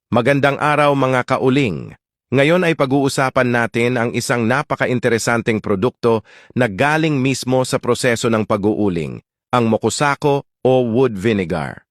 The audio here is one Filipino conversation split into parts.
Magandang araw mga kauling. Ngayon ay pag-uusapan natin ang isang napaka-interesanteng produkto na galing mismo sa proseso ng pag-uuling, ang mokusako o wood vinegar.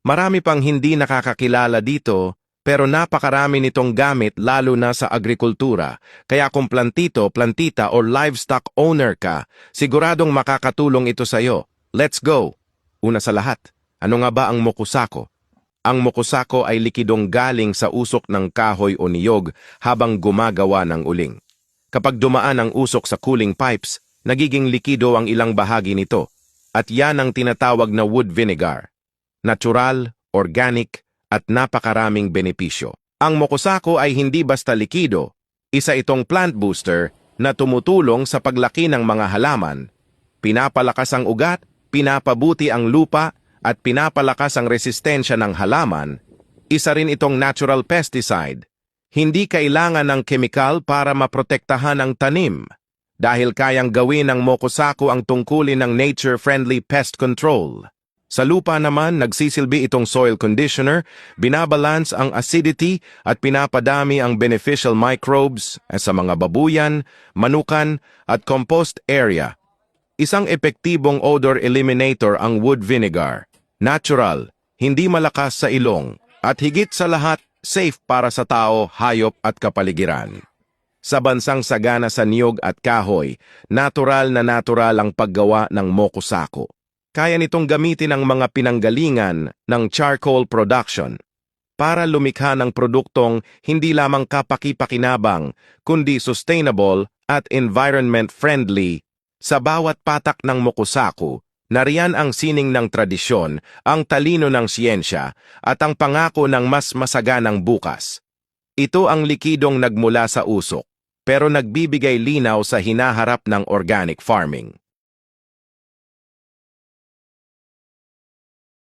Marami pang hindi nakakakilala dito, pero napakarami nitong gamit lalo na sa agrikultura. Kaya kung plantito, plantita o livestock owner ka, siguradong makakatulong ito sa'yo. Let's go! Una sa lahat, ano nga ba ang mokusako? Ang mokusako ay likidong galing sa usok ng kahoy o niyog habang gumagawa ng uling. Kapag dumaan ang usok sa cooling pipes, nagiging likido ang ilang bahagi nito, at yan ang tinatawag na wood vinegar. Natural, organic, at napakaraming benepisyo. Ang mokusako ay hindi basta likido, isa itong plant booster na tumutulong sa paglaki ng mga halaman, pinapalakas ang ugat, pinapabuti ang lupa, at pinapalakas ang resistensya ng halaman. Isa rin itong natural pesticide. Hindi kailangan ng kemikal para maprotektahan ang tanim, dahil kayang gawin ng mokusako ang tungkulin ng nature-friendly pest control. Sa lupa naman, nagsisilbi itong soil conditioner, binabalance ang acidity at pinapadami ang beneficial microbes sa mga babuyan, manukan at compost area. Isang epektibong odor eliminator ang wood vinegar. Natural, hindi malakas sa ilong, at higit sa lahat, safe para sa tao, hayop at kapaligiran. Sa bansang sagana sa niyog at kahoy, natural ang paggawa ng mokusako. Kaya nitong gamitin ang mga pinanggalingan ng charcoal production para lumikha ng produktong hindi lamang kapaki-pakinabang, kundi sustainable at environment-friendly. Sa bawat patak ng mokusako, nariyan ang sining ng tradisyon, ang talino ng siyensya, at ang pangako ng mas masaganang bukas. Ito ang likidong nagmula sa usok, pero nagbibigay linaw sa hinaharap ng organic farming.